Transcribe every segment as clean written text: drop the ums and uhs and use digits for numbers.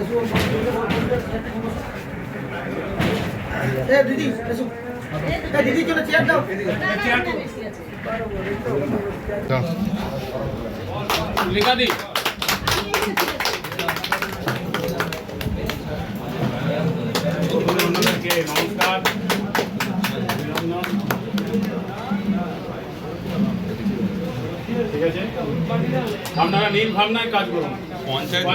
दीदी दीदी चलो चेयर दाओ लिखा दी नमस्कार ঠিক আছে আপনারা নীল ভাবনায় কাজ করুন পঞ্চায়েত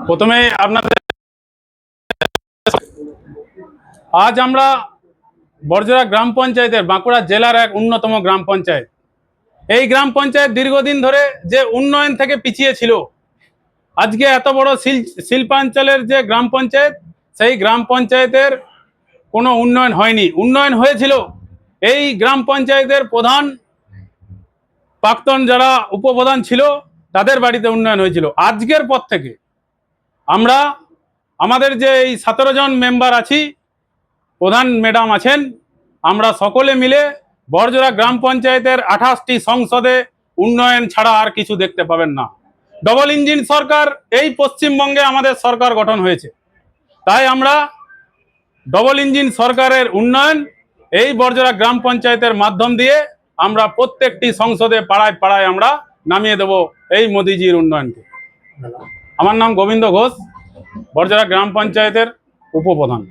প্রথমে আপনাদের আজ আমরা বড়জোড়া গ্রাম পঞ্চায়েতের বাঁকুড়া জেলার এক অন্যতম গ্রাম পঞ্চায়েত। এই গ্রাম পঞ্চায়েত দীর্ঘদিন ধরে যে উন্নয়ন থেকে পিছিয়ে ছিল, আজকে এত বড় শিল্পাঞ্চলের যে গ্রাম পঞ্চায়েত, সেই গ্রাম পঞ্চায়েতের কোনো উন্নয়ন হয়নি। উন্নয়ন হয়েছিল এই গ্রাম পঞ্চায়েতের প্রধান, প্রাক্তন যারা উপপ্রধান ছিল তাদের বাড়িতে উন্নয়ন হয়েছিল। আজকের পর থেকে আমরা আমাদের যে এই 17 জন মেম্বার আছি, প্রধান ম্যাডাম আছেন, আমরা সকলে মিলে বড়জোড়া গ্রাম পঞ্চায়েতের 28টি সংসদে উন্নয়ন ছাড়া আর কিছু দেখতে পাবেন না। ডবল ইঞ্জিন সরকার এই পশ্চিমবঙ্গে আমাদের সরকার গঠন হয়েছে, তাই আমরা ডবল ইঞ্জিন সরকারের উন্নয়ন এই বড়জোড়া গ্রাম পঞ্চায়েতের মাধ্যম দিয়ে আমরা প্রত্যেকটি সংসদে পাড়ায় পাড়ায় আমরা নামিয়ে দেব এই মোদিজির উন্নয়নকে। আমার নাম গোবিন্দ ঘোষ, বড়জোড়া গ্রাম পঞ্চায়েতের উপপ্রধান।